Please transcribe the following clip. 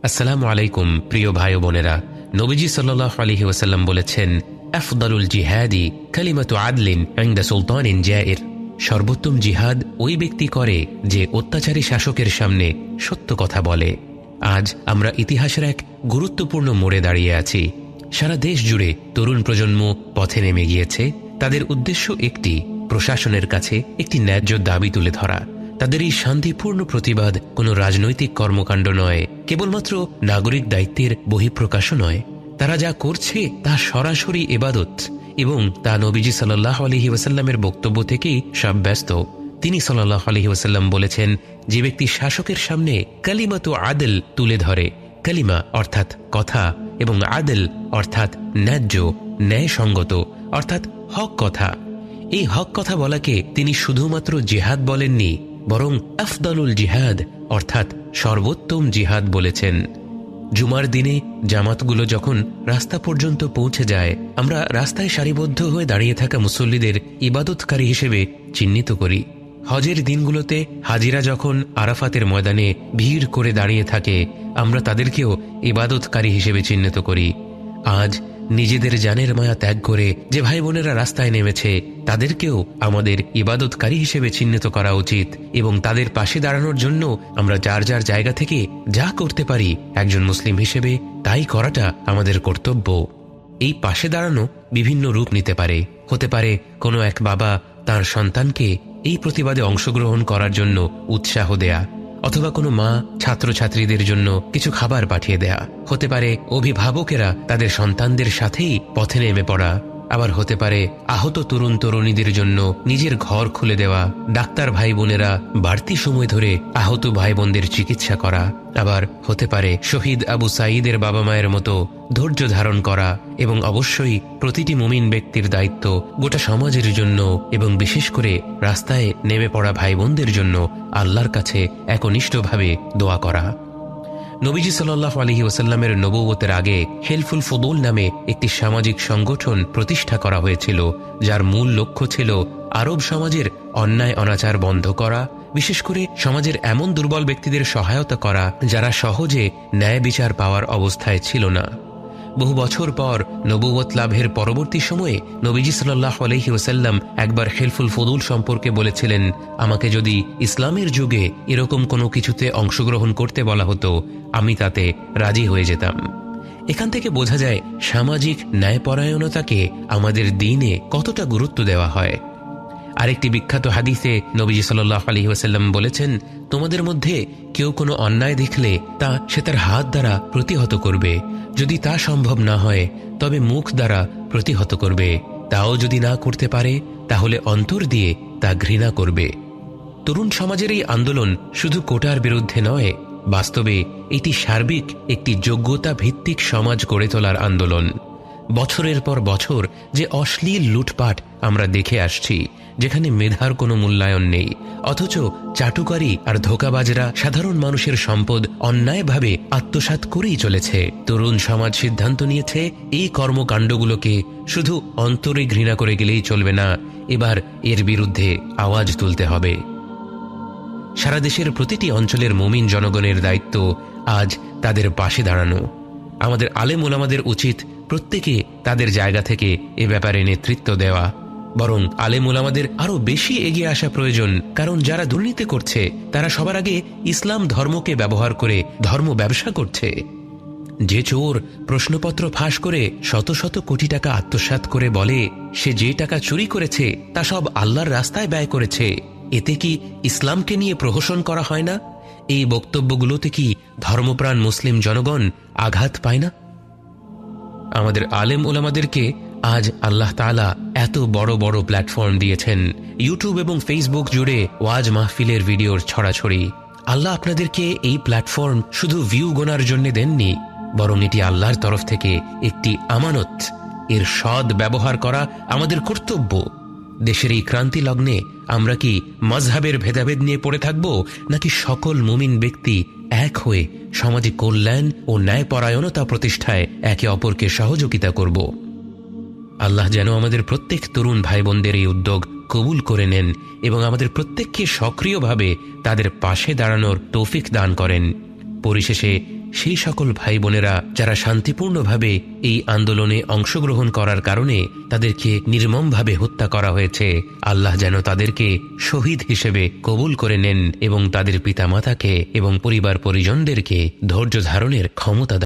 আসসালামু আলাইকুম প্রিয় ভাই ও বোনেরা। নবীজি সাল্লাল্লাহু আলাইহি ওয়াসাল্লাম বলেছেন, আফদালুল জিহাদি কালিমাতু আদলিন ইনদা সুলতানিন জাইর। সর্বোত্তম জিহাদ ওই ব্যক্তি করে যে অত্যাচারী শাসকের সামনে সত্য কথা বলে। আজ আমরা ইতিহাসের এক গুরুত্বপূর্ণ মোড়ে দাঁড়িয়ে আছি। সারা দেশ জুড়ে তরুণ প্রজন্ম পথে নেমে গিয়েছে। তাদের উদ্দেশ্য একটি, প্রশাসনের কাছে একটি ন্যায্য দাবি তুলে ধরা। তাদের এই শান্তিপূর্ণ প্রতিবাদ কোনো রাজনৈতিক কর্মকাণ্ড নয়, কেবলমাত্র নাগরিক দায়িত্বের বহিঃপ্রকাশও নয়। তারা যা করছে তা সরাসরি ইবাদত, এবং তা নবীজি সাল্লাল্লাহু আলাইহি ওয়াসাল্লামের বক্তব্য থেকেই সাব্যস্ত। তিনি সাল্লাল্লাহু আলাইহি ওয়াসাল্লাম বলেছেন, যে ব্যক্তি শাসকের সামনে কালিমাতু আদল তুলে ধরে, কালিমা অর্থাৎ কথা এবং আদল অর্থাৎ ন্যায্য, ন্যায়সঙ্গত অর্থাৎ হক কথা, এই হক কথা বলাকে তিনি শুধুমাত্র জিহাদ বলেননি, বরং আফদালুল জিহাদ অর্থাৎ সর্বোত্তম জিহাদ বলেছেন। জুমার দিনে জামাতগুলো যখন রাস্তা পর্যন্ত পৌঁছে যায়, আমরা রাস্তায় সারিবদ্ধ হয়ে দাঁড়িয়ে থাকা মুসল্লিদের ইবাদতকারী হিসেবে চিহ্নিত করি। হজের দিনগুলোতে হাজিরা যখন আরাফাতের ময়দানে ভিড় করে দাঁড়িয়ে থাকে, আমরা তাদেরকেও ইবাদতকারী হিসেবে চিহ্নিত করি। আজ নিজেদের জানের মায়া ত্যাগ করে যে ভাই বোনেরা রাস্তায় নেমেছে, তাদেরকেও আমাদের ইবাদতকারী হিসেবে চিহ্নিত করা উচিত, এবং তাদের পাশে দাঁড়ানোর জন্য আমরা যার যার জায়গা থেকে যা করতে পারি একজন মুসলিম হিসেবে তাই করাটা আমাদের কর্তব্য। এই পাশে দাঁড়ানো বিভিন্ন রূপ নিতে পারে। হতে পারে কোনো এক বাবা তার সন্তানকে এই প্রতিবাদে অংশগ্রহণ করার জন্য উৎসাহ দেয়া, অথবা কোনো মা ছাত্রছাত্রীদের জন্য কিছু খাবার পাঠিয়ে দেয়া। হতে পারে অভিভাবকেরা তাদের সন্তানদের সাথেই পথে নেমে পড়া। আবার হতে পারে আহত তরুণ তরুণীদের জন্য নিজের ঘর খুলে দেওয়া, ডাক্তার ভাই বোনেরা বাড়তি সময় ধরে আহত ভাই বোনদের চিকিৎসা করা। আবার হতে পারে শহীদ আবু সাঈদের বাবা মায়ের মতো ধৈর্য ধারণ করা। এবং অবশ্যই প্রতিটি মুমিন ব্যক্তির দায়িত্ব গোটা সমাজের জন্য এবং বিশেষ করে রাস্তায় নেমে পড়া ভাই বোনদের জন্য আল্লাহর কাছে একনিষ্ঠভাবে দোয়া করা। নবীজি সাল্লাল্লাহু আলাইহি ওয়াসাল্লামের নবুয়তের আগে হেলফুল ফুদুল নামে একটি সামাজিক সংগঠন প্রতিষ্ঠা করা হয়েছিল, যার মূল লক্ষ্য ছিল আরব সমাজের অন্যায় অনাচার বন্ধ করা, বিশেষ করে সমাজের এমন দুর্বল ব্যক্তিদের সহায়তা করা যারা সহজে ন্যায় বিচার পাওয়ার অবস্থায় ছিল না। বহু বছর পর নবুয়ত লাভের পরবর্তী সময়ে নবীজি সাল্লাল্লাহু আলাইহি ওয়াসাল্লাম একবার হেলফুল ফুদুল সম্পর্কে বলেছিলেন, আমাকে যদি ইসলামের যুগে এরকম কোনো কিছুতে অংশগ্রহণ করতে বলা হতো, আমি তাতে রাজি হয়ে যেতাম। এখান থেকে বোঝা যায় সামাজিক ন্যায়পরায়ণতাকে আমাদের দ্বীনে কতটা গুরুত্ব দেওয়া হয়। আরেকটি বিখ্যাত হাদিসে নবীজি সাল্লাল্লাহু আলাইহি ওয়াসাল্লাম বলেছেন, তোমাদের মধ্যে কেউ কোনো অন্যায় দেখলে সে তার হাত দ্বারা প্রতিহত করবে, যদি তা সম্ভব না হয় তবে মুখ দ্বারা প্রতিহত করবে, তাও যদি না করতে পারে তাহলে অন্তর দিয়ে তা ঘৃণা করবে। তরুণ সমাজের এই আন্দোলন শুধু কোটার বিরুদ্ধে নয়, বাস্তবে এটি সার্বিক একটি যোগ্যতা ভিত্তিক সমাজ গড়ে তোলার আন্দোলন। বছরের পর বছর যে অশ্লীল লুটপাট আমরা দেখে আসছি, যেখানে মেধার কোনো মূল্যায়ন নেই, অথচ চাটুকারী আর ধোঁকাবাজরা সাধারণ মানুষের সম্পদ অন্যায়ভাবে আত্মসাৎ করেই চলেছে, তরুণ সমাজ সিদ্ধান্ত নিয়েছে এই কর্মকাণ্ডগুলোকে শুধু অন্তরে ঘৃণা করে গেলেই চলবে না, এবার এর বিরুদ্ধে আওয়াজ তুলতে হবে। সারা দেশের প্রতিটি অঞ্চলের মুমিন জনগণের দায়িত্ব আজ তাদের পাশে দাঁড়ানো। আমাদের আলেম ওলামাদের উচিত প্রত্যেকে তাদের জায়গা থেকে এ ব্যাপারে নেতৃত্ব দেওয়া। বরং আলেম ওলামাদের আরো বেশি এগিয়ে আসা প্রয়োজন, কারণ যারা দুর্নীতি করছে তারা সবার আগে ইসলাম ধর্মকে ব্যবহার করে ধর্ম ব্যবসা করছে। যে চোর প্রশ্নপত্র ফাঁস করে শত শত কোটি টাকা আত্মসাৎ করে বলে সে যে টাকা চুরি করেছে তা সব আল্লাহর রাস্তায় ব্যয় করেছে, এতে কি ইসলামকে নিয়ে প্রহসন করা হয় না? এই বক্তব্যগুলোতে কি ধর্মপ্রাণ মুসলিম জনগণ আঘাত পায় না? আমাদের আলেম ওলামাদেরকে আজ আল্লাহ তাআলা এত বড় বড় প্ল্যাটফর্ম দিয়েছেন। ইউটিউব এবং ফেসবুক জুড়ে ওয়াজ মাহফিলের ভিডিওর ছড়াছড়ি। আল্লাহ আপনাদেরকে এই প্ল্যাটফর্ম শুধু ভিউ গোনার জন্য দেননি, বরং এটি আল্লাহর তরফ থেকে একটি আমানত। এর সৎ ব্যবহার করা আমাদের কর্তব্য। দেশের এই ক্রান্তি লগ্নে আমরা কি মাযহাবের ভেদাভেদ নিয়ে পড়ে থাকব, নাকি সকল মুমিন ব্যক্তি এক হয়ে সমাজে কল্যাণ ও ন্যায়পরায়ণতা প্রতিষ্ঠায় একে অপরকে সহযোগিতা করব? আল্লাহ যেন আমাদের প্রত্যেক তরুণ ভাই বোনদের এই উদ্যোগ কবুল করে নেন এবং আমাদের প্রত্যেককে সক্রিয়ভাবে তাদের পাশে দাঁড়ানোর তৌফিক দান করেন। পরিশেষে সেই সকল ভাই বোনেরা যারা শান্তিপূর্ণভাবে এই আন্দোলনে অংশগ্রহণ করার কারণে তাদেরকে নির্মমভাবে হত্যা করা হয়েছে, আল্লাহ যেন তাদেরকে শহীদ হিসেবে কবুল করে নেন এবং তাদের পিতামাতাকে এবং পরিবার পরিজনদেরকে ধৈর্য ধারণের ক্ষমতা